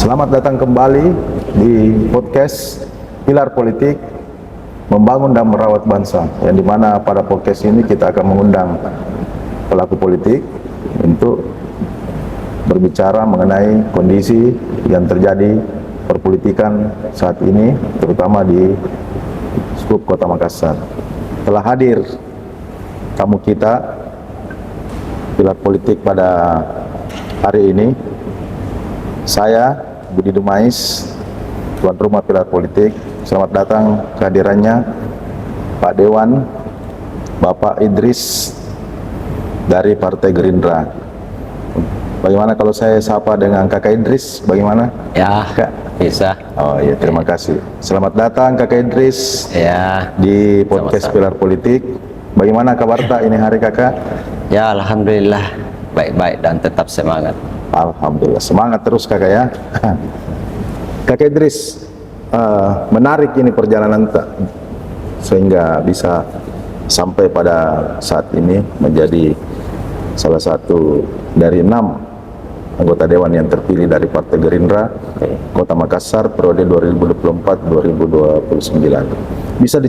Selamat datang kembali di podcast Pilar Politik Membangun dan Merawat Bangsa, yang dimana pada podcast ini kita akan mengundang pelaku politik untuk berbicara mengenai kondisi yang terjadi perpolitikan saat ini, terutama di skup Kota Makassar. Telah hadir tamu kita Pilar Politik pada hari ini, saya Budi Dumais, tuan rumah Pilar Politik. Selamat datang kehadirannya Pak Dewan, Bapak Idris dari Partai Gerindra. Bagaimana kalau saya sapa dengan Kakak Idris? Bagaimana? Ya, Kak? bisa. Oh iya, terima kasih. Selamat datang Kakak Idris Ya, di podcast Pilar Politik. Bagaimana kabar tak ini hari Kakak? ya alhamdulillah baik-baik dan tetap semangat. Alhamdulillah, semangat terus Kakak ya. Kakak Idris, menarik ini perjalanan sehingga bisa sampai pada saat ini menjadi salah satu dari 6 anggota Dewan yang terpilih dari Partai Gerindra Kota Makassar periode 2024-2029. Bisa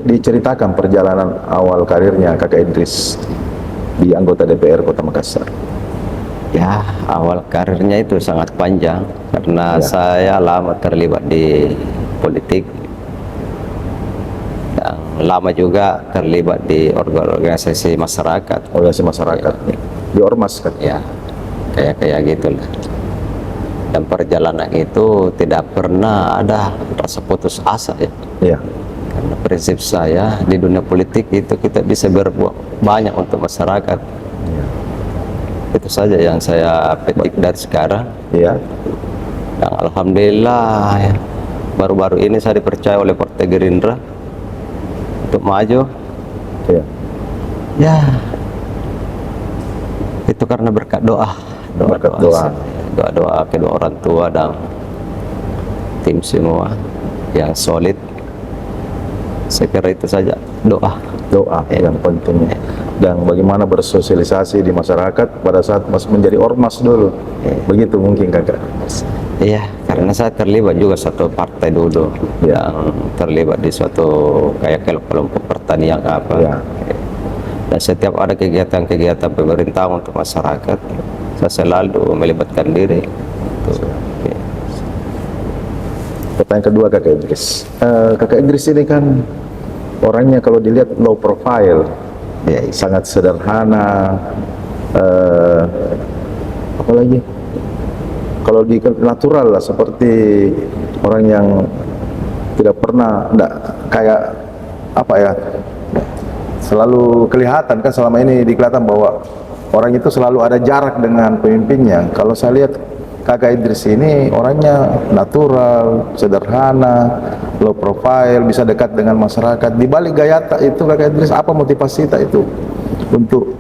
diceritakan perjalanan awal karirnya Kakak Idris di anggota DPR Kota Makassar? Ya, awal karirnya itu sangat panjang karena saya lama terlibat di politik dan lama juga terlibat di organisasi masyarakat. Organisasi masyarakat, di Ormas kan? Ya, kayak gitulah. Dan perjalanan itu tidak pernah ada rasa putus asa ya. Iya. Karena prinsip saya di dunia politik itu kita bisa berbuat banyak untuk masyarakat. Itu saja yang saya petik dari sekarang. Iya. Dan alhamdulillah ya, baru-baru ini saya dipercaya oleh Partai Gerindra untuk maju. Iya. Ya, itu karena berkat doa. Berkat doa. Doa kedua orang tua dan tim semua yang solid. Saya kira itu saja, doa. Doa yang penting. Dan bagaimana bersosialisasi di masyarakat pada saat masih menjadi ormas dulu. Begitu mungkin Kakak? Iya, karena saya terlibat juga satu partai dulu yang terlibat di suatu kayak kelompok pertanian apa. Ya. Dan setiap ada kegiatan-kegiatan pemerintah untuk masyarakat, saya selalu melibatkan diri. Pertanyaan kedua Kakak Idris. Kakak Idris ini kan orangnya kalau dilihat low profile, ya, sangat sederhana. Apalagi kalau di natural lah, seperti orang yang tidak pernah, enggak kayak apa ya, selalu kelihatan kan selama ini kelihatan bahwa orang itu selalu ada jarak dengan pemimpinnya. Kalau saya lihat Kakak Idris ini orangnya natural, sederhana, low profile, bisa dekat dengan masyarakat. Di balik gaya itu Kakak Idris, apa motivasi itu untuk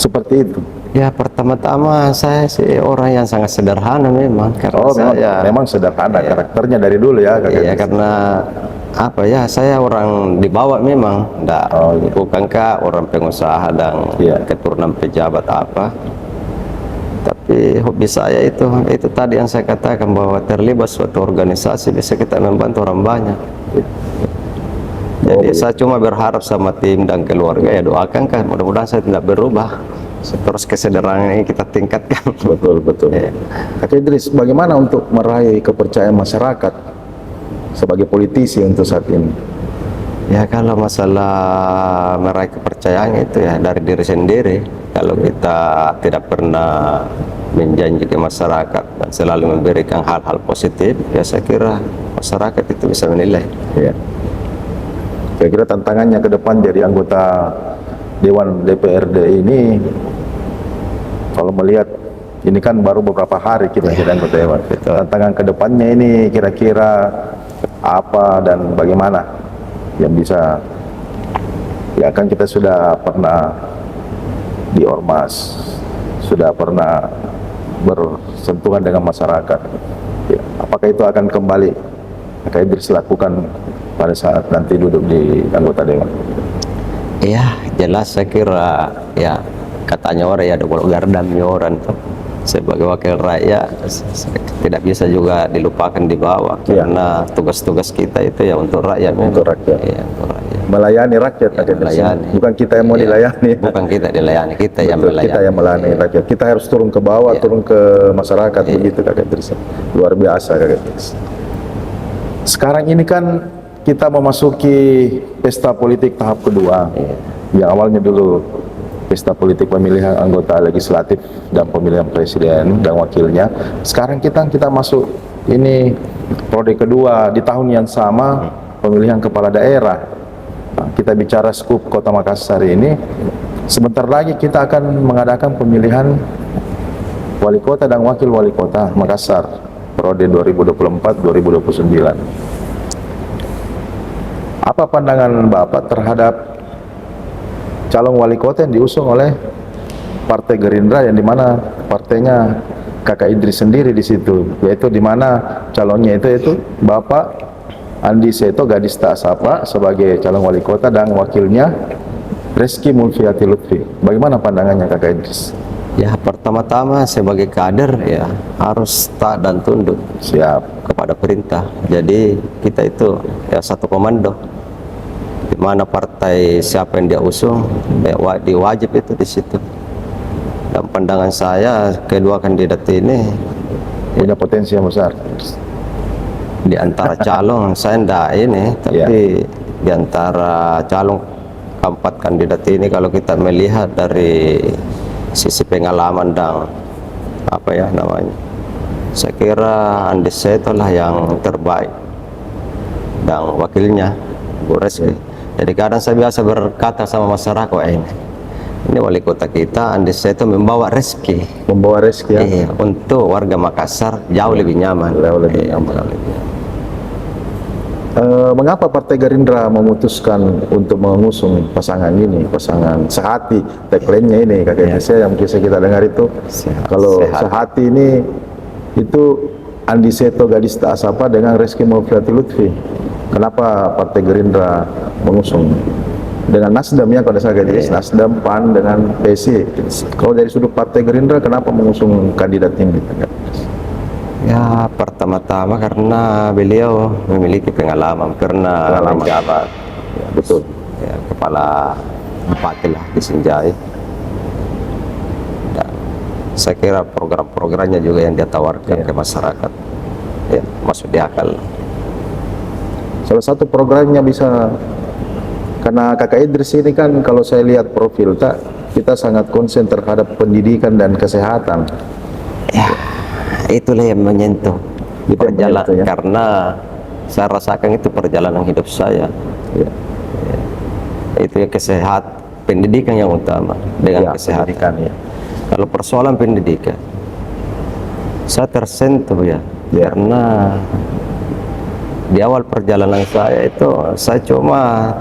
seperti itu? Ya, pertama-tama saya sih orang yang sangat sederhana memang. Karena memang sederhana ya, karakternya dari dulu ya Kakak Idris. Karena apa ya, saya orang dibawa memang, bukankah orang pengusaha dan keturunan pejabat apa. Tapi hobi saya itu tadi yang saya katakan, bahwa terlibat suatu organisasi bisa kita membantu orang banyak. Jadi saya cuma berharap sama tim dan keluarga, ya doakan kan, mudah-mudahan saya tidak berubah, terus kesederhanaan ini kita tingkatkan. Betul. Kakak Idris, bagaimana untuk meraih kepercayaan masyarakat sebagai politisi untuk saat ini? Ya, kalau masalah meraih kepercayaan itu ya dari diri sendiri. Kalau kita tidak pernah menjanji ke masyarakat dan selalu memberikan hal-hal positif, ya saya kira masyarakat itu bisa menilai. Ya. Kira-kira tantangannya ke depan jadi anggota Dewan DPRD ini, kalau melihat ini kan baru beberapa hari kita jadi anggota Dewan. Tantangan ke depannya ini kira-kira apa dan bagaimana yang bisa, ya kan kita sudah pernah di Ormas, sudah pernah bersentuhan dengan masyarakat, ya, apakah itu akan kembali Kakak Idris lakukan pada saat nanti duduk di anggota Dewan? Iya, jelas saya kira ya, katanya orang ya double gardam orang tuh. sebagai wakil rakyat tidak bisa juga dilupakan di bawah, karena tugas-tugas kita itu ya untuk rakyat. Untuk rakyat. Ya, untuk rakyat. Melayani rakyat, Ya, melayani. bukan kita yang mau dilayani. Bukan kita dilayani, kita yang Betul, melayani. kita yang melayani rakyat. Kita harus turun ke bawah, turun ke masyarakat, begitu Kakak Idris. Luar biasa Kakak Idris. Sekarang ini kan kita memasuki pesta politik tahap kedua. Yang awalnya dulu pesta politik pemilihan anggota legislatif dan pemilihan presiden dan wakilnya. Sekarang kita masuk ini periode kedua di tahun yang sama, pemilihan kepala daerah. Nah, kita bicara skup Kota Makassar ini, sebentar lagi kita akan mengadakan pemilihan wali kota dan wakil wali kota Makassar periode 2024-2029. Apa pandangan Bapak terhadap calon wali kota yang diusung oleh Partai Gerindra, yang dimana partainya Kakak Idris sendiri di situ, yaitu dimana calonnya itu Bapak Andi Seto Gadis Tak Sapa sebagai calon wali kota dan wakilnya Reski Mulfiati Lutfi. Bagaimana pandangannya Kakak Idris? Ya, pertama-tama sebagai kader ya harus taat dan tunduk kepada perintah. Jadi kita itu ya satu komando, di mana partai siapa yang dia usung, ya, diwajib itu di situ. Dan pandangan saya kedua kandidat ini Punya potensi yang besar. di antara calon saya enggak ini, tapi di antara calon keempat kandidat ini kalau kita melihat dari sisi pengalaman dan apa ya namanya, saya kira Andi Seto lah yang terbaik dan wakilnya Bu Reski. Jadi kadang saya biasa berkata sama masyarakat, ini wali kota kita Andi Seto membawa Reski, ya. untuk warga Makassar jauh lebih nyaman. Jauh lebih nyaman. Mengapa Partai Gerindra memutuskan untuk mengusung pasangan ini, pasangan sehati, tagline-nya ini Kakak Idris, yang bisa kita dengar itu, kalau sehati ini itu Andi Seto Gadis Tak Sapa dengan Reski Mulfiati Lutfi. Kenapa Partai Gerindra mengusung dengan Nasdem ya, pada saat ini Nasdem, PAN dengan PSI? Kalau dari sudut Partai Gerindra, kenapa mengusung kandidat ini? Ya, pertama-tama karena beliau memiliki pengalaman, pernah menjabat betul ya, kepala bupati lah di Sinjai. Dan saya kira program-programnya juga yang dia tawarkan ke masyarakat ya, masuk di akal. Salah satu programnya bisa, karena Kakak Idris ini kan kalau saya lihat profil kita sangat konsen terhadap pendidikan dan kesehatan. Ya, itulah yang menyentuh perjalanan, karena saya rasakan itu perjalanan hidup saya. Itu ya, kesehatan, pendidikan yang utama dengan kesehatan. Kalau persoalan pendidikan, saya tersentuh karena di awal perjalanan saya itu saya cuma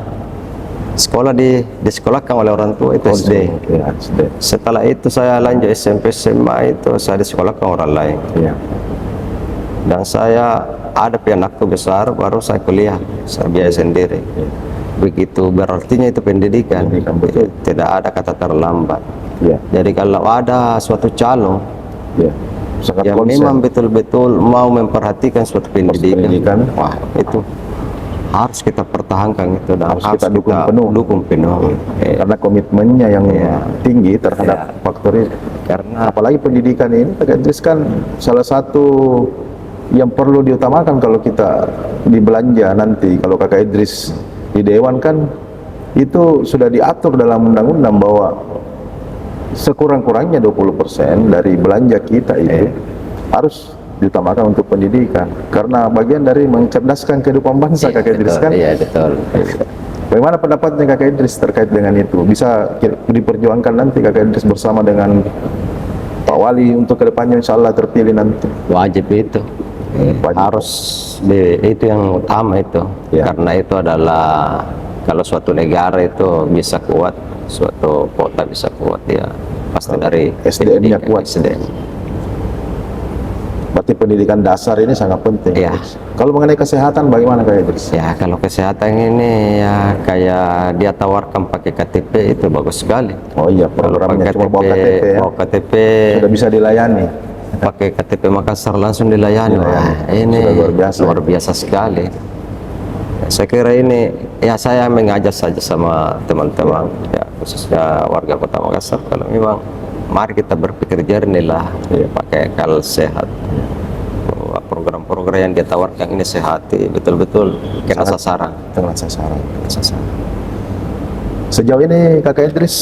sekolah disekolahkan oleh orang tua itu SD. Setelah itu saya lanjut SMP SMA itu saya disekolahkan orang lain. Dan saya ada anakku besar, baru saya kuliah, saya biaya sendiri. Begitu berartinya itu pendidikan. Tidak ada kata terlambat. Jadi kalau ada suatu calon yang memang betul-betul mau memperhatikan suatu pendidikan, wah itu harus kita pertahankan itu, dan harus kita dukung penuh. Karena komitmennya yang tinggi terhadap faktor ini. Karena apalagi pendidikan ini Kakak Idris kan salah satu yang perlu diutamakan kalau kita di belanja nanti. Kalau Kakak Idris di Dewan kan itu sudah diatur dalam undang-undang bahwa sekurang-kurangnya 20% dari belanja kita itu harus diutamakan untuk pendidikan, karena bagian dari mencerdaskan kehidupan bangsa. Kakak Idris kan? Iya, betul. Bagaimana pendapatnya Kakak Idris terkait dengan itu? Bisa diperjuangkan nanti Kakak Idris bersama dengan Pak Wali untuk kedepannya insya Allah terpilih nanti? Wajib itu. Harus itu yang utama itu. Karena itu adalah kalau suatu negara itu bisa kuat, suatu kota bisa kuat ya pasti dari SDM-nya kuat. SDM. Berarti pendidikan dasar ini sangat penting. Iya. Kalau mengenai kesehatan bagaimana Kak Idris? Ya kalau kesehatan ini ya kayak dia tawarkan pakai KTP itu bagus sekali. Oh iya, Kalau programnya pakai cuma bawa KTP ya. bawa KTP, Sudah bisa dilayani. pakai KTP Makassar langsung dilayani. Wah, ini Sudah luar biasa sekali. Saya kira ini ya saya mengajak saja sama teman-teman ya khususnya warga Kota Makassar, kalau memang mari kita berpikir jernih lah, pakai akal sehat. Bahwa program-program yang dia tawarkan ini sehati betul-betul kena sasaran. Dengan sasaran. Sejauh ini Kakak Idris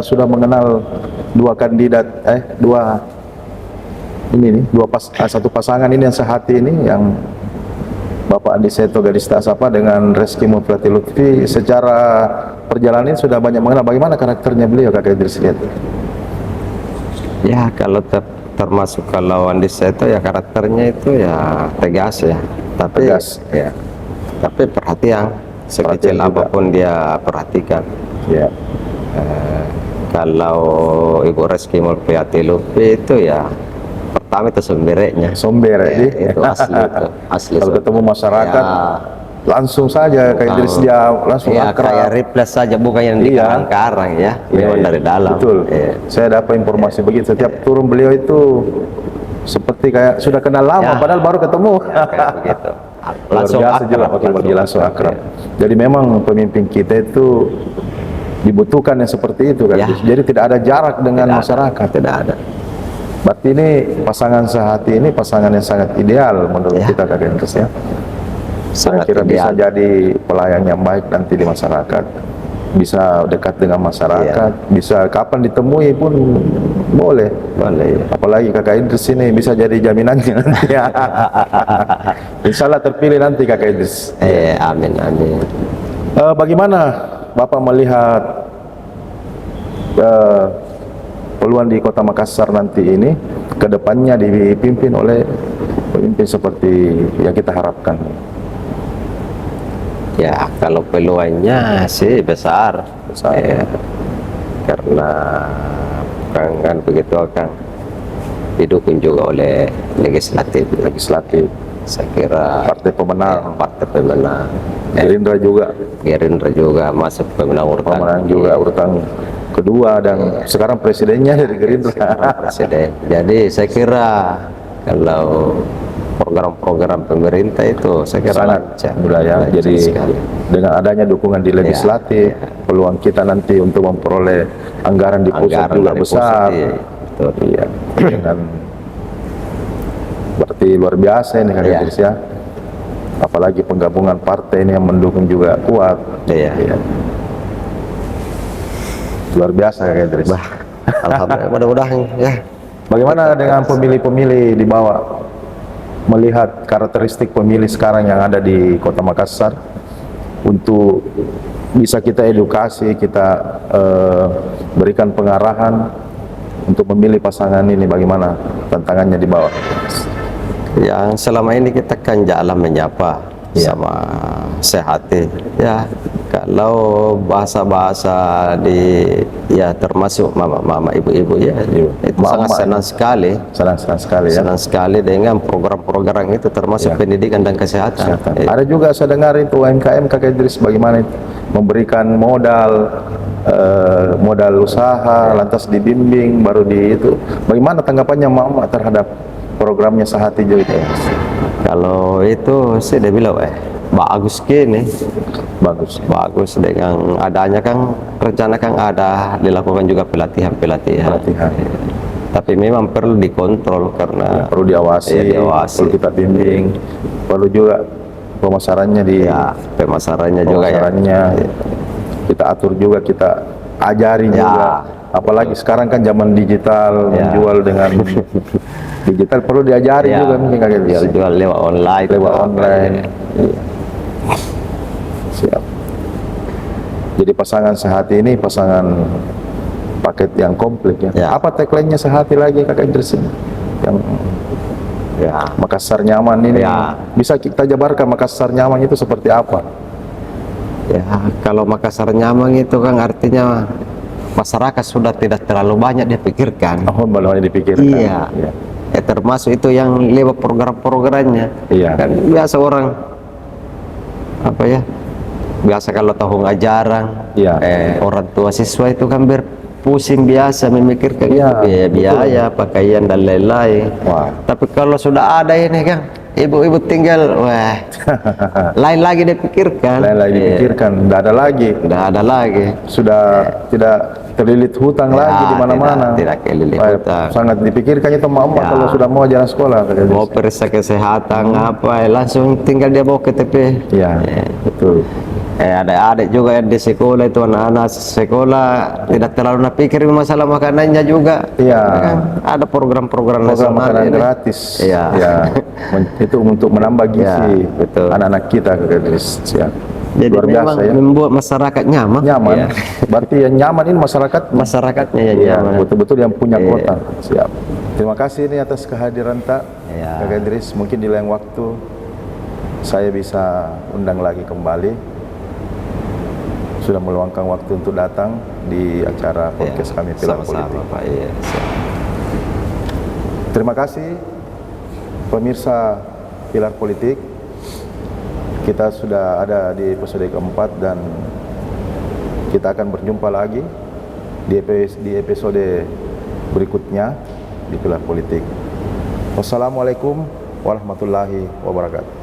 sudah mengenal dua kandidat, satu pasangan ini yang sehati ini, yang Bapak Andi Seto Gadis Tak Sapa dengan Reski Mulfati Lutfi. Secara perjalanan sudah banyak mengenal. Bagaimana karakternya beliau Kakak Idris lihat? Ya kalau termasuk kalau Andi Seto ya karakternya itu ya tegas ya, tapi Tegas, ya. tapi perhatian sekecil Perhatian juga. apapun dia perhatikan. Ya. Kalau Ibu Reski Mulfati Lutfi itu ya pertama itu sombereknya. Somber ya, Itu asli itu, asli. Kalau ketemu masyarakat Ya, langsung saja Kak Idris dia langsung ya akrab. kayak reply saja, bukan yang di Iya. karang-karang ya, memang Iya, dari dalam. Betul. Iya. Saya dapat informasi begitu. Setiap turun beliau itu seperti kayak sudah kenal lama, Ya. padahal baru ketemu. Kayak begitu. Luar biasa juga akrab wakil langsung akrab. Jadi memang pemimpin kita itu dibutuhkan yang seperti itu kan. Ya. Jadi tidak ada jarak dengan Tidak ada. masyarakat. Tidak ada. Berarti ini pasangan sehati ini pasangan yang sangat ideal menurut Ya. kita Kak Idris ya. Saya Sangat kira bisa ideal. jadi pelayan yang baik nanti di masyarakat, bisa dekat dengan masyarakat, bisa kapan ditemui pun boleh. Boleh. Apalagi Kakak Idris ini bisa jadi jaminannya nanti. Insya Allah terpilih nanti Kakak Idris. Amin, amin. Bagaimana Bapak melihat peluang di Kota Makassar nanti ini ke depannya dipimpin oleh pemimpin seperti yang kita harapkan? Ya kalau peluangnya sih besar. Besar. Ya. Karena kan begitu akan didukung juga oleh legislatif. Saya kira Partai pemenang, partai pemenang. Gerindra juga, Gerindra juga masuk pemenang urutan. pemenang juga urutan kedua, dan sekarang presidennya dari Gerindra. Presiden. Jadi saya kira kalau program-program pemerintah itu saya kira Sangat lancar. wilayah. Lancar Jadi sekali. dengan adanya dukungan di legislatif, peluang kita nanti untuk memperoleh anggaran di pusat Anggaran juga dari besar. pusat, iya. Betul. Iya. Dengan berarti luar biasa ini Kak Iya. Idris ya. Apalagi penggabungan partai ini yang mendukung juga kuat. Iya. Luar biasa Kak Idris. Alhamdulillah, mudah-mudahan ya. Bagaimana dengan pemilih-pemilih di bawah? Melihat karakteristik pemilih sekarang yang ada di Kota Makassar, untuk bisa kita edukasi, kita berikan pengarahan untuk memilih pasangan ini, bagaimana tantangannya di bawah? Yang selama ini kita kan jalan menyapa sama sehati ya. Kalau bahasa-bahasa di ya termasuk mama-mama, ibu-ibu ya, itu sangat senang sekali. Senang sekali ya. Senang sekali dengan program-program itu, termasuk pendidikan dan kesehatan. Ada juga saya dengar itu UMKM Kak Idris, bagaimana itu memberikan modal usaha, lantas dibimbing baru di itu. Bagaimana tanggapannya mama terhadap programnya Sehati juga itu? Kalau itu sih dia bilang bagus gini, bagus dengan adanya kan rencana kan ada dilakukan juga pelatihan. Tapi memang perlu dikontrol karena Perlu diawasi, perlu kita bimbing, perlu juga pemasarannya pemasarannya juga ya. Kita atur juga, kita ajari juga. Apalagi sekarang kan zaman digital, menjual dengan digital perlu diajari juga mungkin Kak Idris. Jual lewat online. Siap. Jadi pasangan Sehati ini pasangan paket yang komplit ya. Apa tagline-nya Sehati lagi Kak Idris ini? Yang Makassar nyaman ini. Bisa kita jabarkan Makassar nyaman itu seperti apa? Ya, kalau Makassar nyaman itu kan artinya masyarakat sudah tidak terlalu banyak dipikirkan. Oh, malah dipikirkan. Iya. termasuk itu yang lewat program-programnya. Iya. Kan biasa orang apa ya, biasa kalau tahu ngajarang, Iya. orang tua siswa itu kan berpusing biasa memikirkan Iya, biaya, pakaian dan lain-lain. Wah. Tapi kalau sudah ada ini kan, ibu-ibu tinggal, wah, lain lagi dipikirkan. Lain lagi dipikirkan, tidak ada lagi. Udah ada lagi. Sudah tidak terlilit hutang Ya, lagi di mana-mana. tidak kelilit Wah, hutang. sangat dipikirkan itu mama Ya. kalau sudah mau jalan sekolah. Mau periksa kesehatan apa, langsung tinggal dia bawa KTP. Iya, betul. Ada adik juga yang di sekolah itu, anak-anak sekolah tidak terlalu pikir masalah makanannya juga. Iya. Kan ada program-program Program nasional makanan ini. gratis. Iya. Ya, itu untuk menambah gizi Ya, betul. anak-anak kita, Kakak Idris. Ya. Jadi Luar memang biasa ya. membuat masyarakat nyaman. Nyaman. Iya. Berarti yang nyaman ini masyarakat. Masyarakatnya ya Iya, nyaman. betul-betul yang punya Iya. kota. Siap. Terima kasih ini atas kehadiran Tak. Iya. Kakak Idris, mungkin di lain waktu saya bisa undang lagi kembali. Sudah meluangkan waktu untuk datang di acara podcast kami Pilar Sama-sama, Politik. Pak. Iya, siap. Terima kasih pemirsa Pilar Politik. Kita sudah ada di episode keempat dan kita akan berjumpa lagi di episode berikutnya di Pilar Politik. Wassalamualaikum warahmatullahi wabarakatuh.